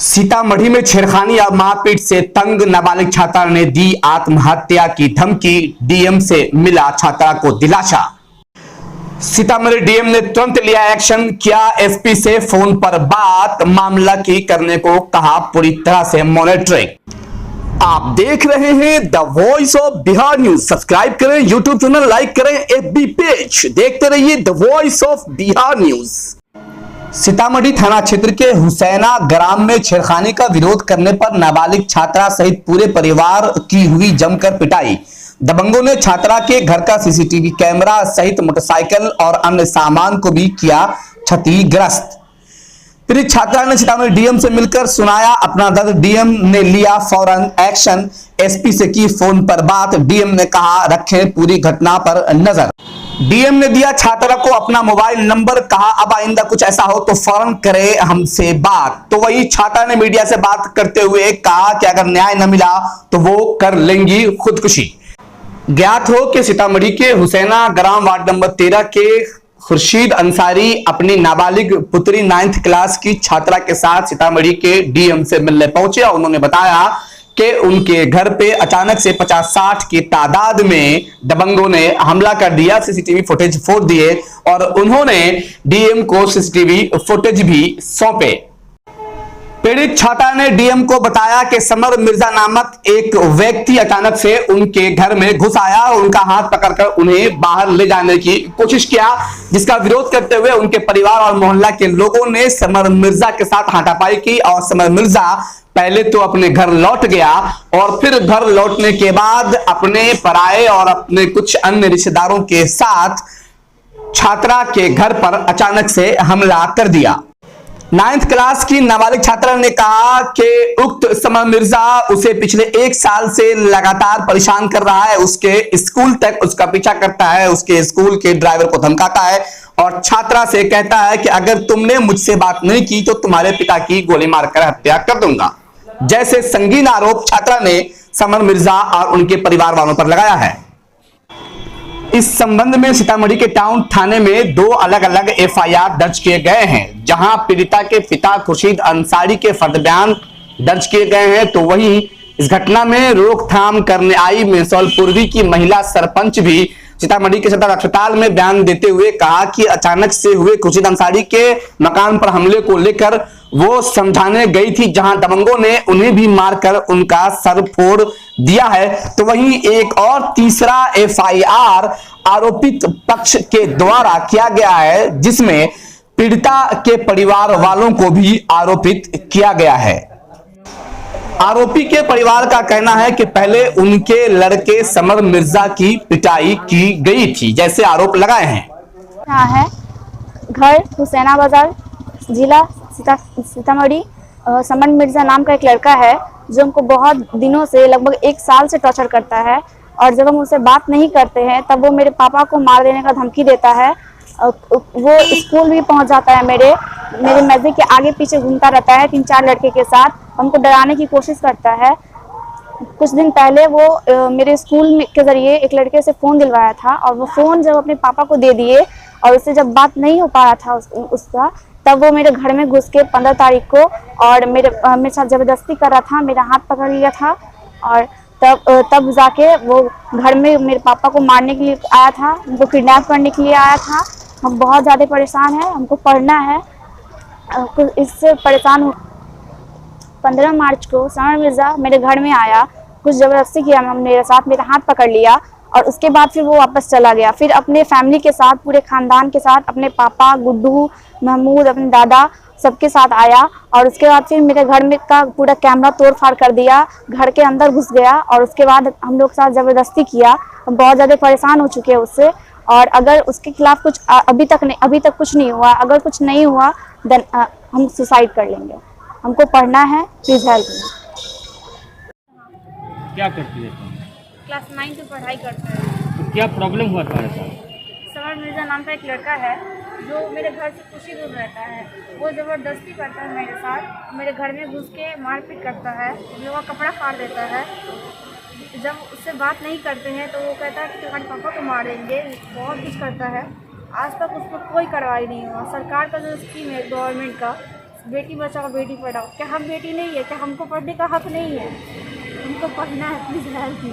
सीतामढ़ी में छेड़खानी और मारपीट से तंग नाबालिग छात्रा ने दी आत्महत्या की धमकी। डीएम से मिला छात्रा को दिलासा। सीतामढ़ी डीएम ने तुरंत लिया एक्शन, किया एसपी से फोन पर बात, मामला की करने को कहा पूरी तरह से मॉनिटरिंग। आप देख रहे हैं the voice of Bihar news. Subscribe करें यूट्यूब चैनल, लाइक करें एफबी पेज, देखते रहिए the voice of Bihar news. Sitamarhi थाना क्षेत्र के हुसैना ग्राम में छेड़खानी का विरोध करने पर नाबालिग छात्रा सहित पूरे परिवार की हुई जमकर पिटाई। दबंगों ने छात्रा के घर का सीसीटीवी कैमरा सहित मोटरसाइकिल और अन्य सामान को भी किया क्षतिग्रस्त। पीड़ित छात्रा ने सीतामढ़ी डीएम से मिलकर सुनाया अपना दर्द। डीएम ने लिया फौरन एक्शन, एसपी से की फोन पर बात। डीएम ने कहा रखें पूरी घटना पर नजर। डीएम ने दिया छात्रा को अपना मोबाइल नंबर, कहा अब आइंदा कुछ ऐसा हो तो फौरन करे हमसे बात। तो वही छात्रा ने मीडिया से बात करते हुए कहा कि अगर न्याय न मिला तो वो कर लेंगी खुदकुशी। ज्ञात हो कि सीतामढ़ी के हुसैना ग्राम वार्ड नंबर 13 के खुर्शीद अंसारी अपनी नाबालिग पुत्री 9th क्लास की छात्रा के साथ सीतामढ़ी के डीएम से मिलने पहुंचे और उन्होंने बताया कि उनके घर पे अचानक से 50-60 की तादाद में दबंगों ने हमला कर दिया, सीसीटीवी फुटेज फोड़ दिए और उन्होंने डीएम को सीसीटीवी फुटेज भी सौंपे। पीड़ित छात्रा ने डीएम को बताया कि समर मिर्जा नामक एक व्यक्ति अचानक से उनके घर में घुस आया और उनका हाथ पकड़कर उन्हें बाहर ले जाने की कोशिश किया, जिसका विरोध करते हुए उनके परिवार और मोहल्ला के लोगों ने समर मिर्जा के साथ हाथापाई की और समर मिर्जा पहले तो अपने घर लौट गया और फिर घर लौटने के बाद अपने पराये और अपने कुछ अन्य रिश्तेदारों के साथ छात्रा के घर पर अचानक से हमला कर दिया। 9th क्लास की नाबालिग छात्रा ने कहा कि उक्त समर मिर्जा उसे पिछले 1 साल से लगातार परेशान कर रहा है, उसके स्कूल तक उसका पीछा करता है, उसके स्कूल के ड्राइवर को धमकाता है और छात्रा से कहता है कि अगर तुमने मुझसे बात नहीं की तो तुम्हारे पिता की गोली मारकर हत्या कर दूंगा। जैसे संगीन आरोप छात्रा ने समर मिर्जा और उनके परिवार वालों पर लगाया है। इस संबंध में सीतामढ़ी के टाउन थाने में 2 अलग-अलग एफआईआर दर्ज किए गए हैं, जहां पीड़िता के पिता खुर्शीद अंसारी के फर्द बयान दर्ज किए गए हैं। तो वहीं इस घटना में रोकथाम करने आई मेसौल पूर्वी की महिला सरपंच भी सीतामढ़ी के सदर अस्पताल में बयान देते हुए कहा कि अचानक से हुए खुर्शीद अंसारी के मकान पर हमले को लेकर वो समझाने गई थी, जहां दबंगों ने उन्हें भी मारकर उनका सर फोड़ दिया है। तो वहीं एक और तीसरा एफआईआर आरोपित पक्ष के द्वारा किया गया है, जिसमें पीड़िता के परिवार वालों को भी आरोपित किया गया है। आरोपी के परिवार का कहना है कि पहले उनके लड़के समर मिर्जा की पिटाई की गई थी, जैसे आरोप लगाए हैं। यहाँ है घर हुसैना बाजार, जिला सीतामढ़ी। समर मिर्जा नाम का एक लड़का है जो हमको बहुत दिनों से लगभग 1 साल से टॉर्चर करता है और जब हम उससे बात नहीं करते हैं तब वो मेरे पापा को मार देने का धमकी देता है। वो स्कूल भी पहुंच जाता है, मेरे मस्जिद के आगे पीछे घूमता रहता है 3-4 लड़के के साथ, हमको डराने की कोशिश करता है। कुछ दिन पहले वो मेरे स्कूल के जरिए एक लड़के से फ़ोन दिलवाया था और वो फ़ोन जब अपने पापा को दे दिए और उससे जब बात नहीं हो पा रहा था उसका, तब वो मेरे घर में घुस के 15 तारीख को और मेरे साथ ज़बरदस्ती कर रहा था, मेरा हाथ पकड़ लिया था और तब जाके वो घर में मेरे पापा को मारने के लिए आया था, उनको किडनैप करने के लिए आया था। हम बहुत ज़्यादा परेशान हैं, हमको पढ़ना है, इससे परेशान हो। 15 मार्च को समर मिर्जा मेरे घर में आया, कुछ ज़बरदस्ती किया मेरे साथ, मेरा हाथ पकड़ लिया और उसके बाद फिर वो वापस चला गया। फिर अपने फैमिली के साथ, पूरे ख़ानदान के साथ, अपने पापा, गुड्डू, महमूद, अपने दादा सबके साथ आया और उसके बाद फिर मेरे घर में का पूरा कैमरा तोड़ फाड़ कर दिया, घर के अंदर घुस गया और उसके बाद हम लोग साथ ज़बरदस्ती किया। हम बहुत ज़्यादा परेशान हो चुके हैं उससे और अगर उसके खिलाफ कुछ अभी तक कुछ नहीं हुआ, अगर कुछ नहीं हुआ देन हम सुसाइड कर लेंगे। हमको पढ़ना है, प्लीज़ हेल्प मी। क्या करती है तुम? क्लास 9 की पढ़ाई करता है। तो क्या प्रॉब्लम हुआ तुम्हारे साथ? समर मिर्जा नाम का एक लड़का है जो मेरे घर से कुछ ही दूर रहता है, वो ज़बरदस्ती करता है मेरे साथ, मेरे घर में घुस के मारपीट करता है, मेरा कपड़ा फाड़ देता है। जब उससे बात नहीं करते हैं तो वो कहता है कि तुम्हारे पापा को मार देंगे, बहुत कुछ करता है। आज तक उस पर कोई कार्रवाई नहीं हुआ। सरकार का जो स्कीम है गवर्नमेंट का, बेटी बचाओ बेटी पढ़ाओ। क्या हम बेटी नहीं है? क्या हमको पढ़ने का हक नहीं है? हमको पढ़ना है, प्लीज हेल्प मी।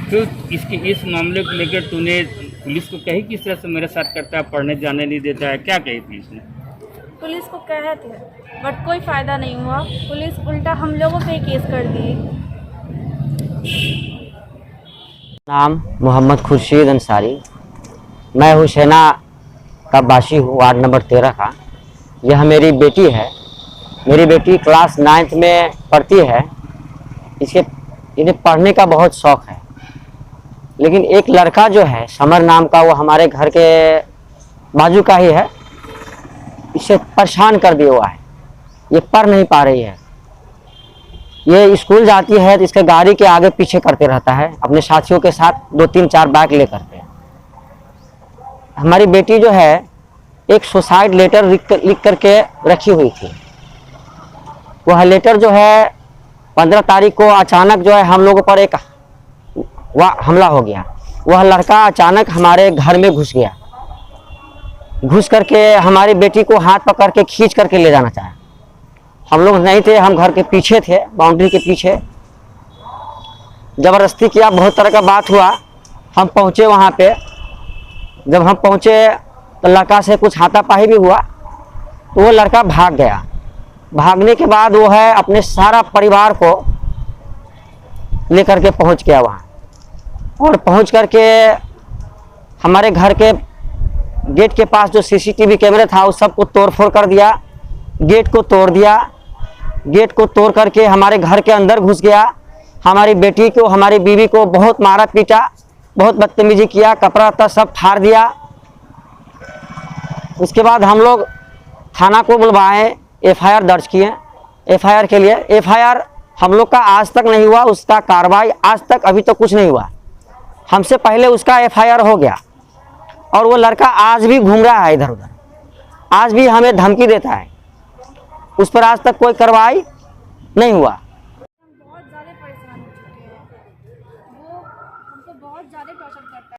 तो इस मामले को लेकर तूने पुलिस को कही किस तरह से मेरे साथ करता है, पढ़ने जाने नहीं देता है, क्या कही पुलिस ने? पुलिस को कहे थे बट कोई फ़ायदा नहीं हुआ। पुलिस उल्टा हम लोगों पे केस कर दी। नाम मोहम्मद खुर्शीद अंसारी। मैं हुसैना का वासी हूँ, वार्ड नंबर 13 का। यह मेरी बेटी है। मेरी बेटी क्लास 9th में पढ़ती है। इन्हें पढ़ने का बहुत शौक़ है, लेकिन एक लड़का जो है समर नाम का, वो हमारे घर के बाजू का ही है, इसे परेशान कर दिया हुआ है। ये पढ़ नहीं पा रही है। ये स्कूल जाती है तो इसके गाड़ी के आगे पीछे करते रहता है, अपने साथियों के साथ 2-3-4 बाइक ले करते हैं। हमारी बेटी जो है एक सुसाइड लेटर लिख करके रखी हुई थी। वह लेटर जो है 15 तारीख को अचानक जो है हम लोगों पर एक हमला हो गया। वह लड़का अचानक हमारे घर में घुस गया। घुस करके हमारी बेटी को हाथ पकड़ के खींच करके ले जाना चाहा। हम लोग नहीं थे, हम घर के पीछे थे, बाउंड्री के पीछे। ज़बरदस्ती किया, बहुत तरह का बात हुआ। हम पहुँचे वहाँ पे। जब हम पहुँचे तो लड़का से कुछ हाथापाई भी हुआ, तो वो लड़का भाग गया। भागने के बाद वो है अपने सारा परिवार को लेकर के पहुँच गया वहाँ, और पहुँच करके हमारे घर के गेट के पास जो CCTV कैमरे था उस सब को तोड़-फोड़ कर दिया। गेट को तोड़ दिया। गेट को तोड़ करके हमारे घर के अंदर घुस गया। हमारी बेटी को, हमारी बीवी को बहुत मारा पीटा, बहुत बदतमीजी किया, कपड़ा लत्ता सब फाड़ दिया। उसके बाद हम लोग थाना को बुलवाए, FIR दर्ज किए। FIR के लिए FIR हम लोग का आज तक नहीं हुआ, उसका कार्रवाई आज तक अभी तक कुछ नहीं हुआ। हमसे पहले उसका FIR हो गया, और वो लड़का आज भी घूम रहा है इधर उधर, आज भी हमें धमकी देता है। उस पर आज तक कोई कार्रवाई नहीं हुआ।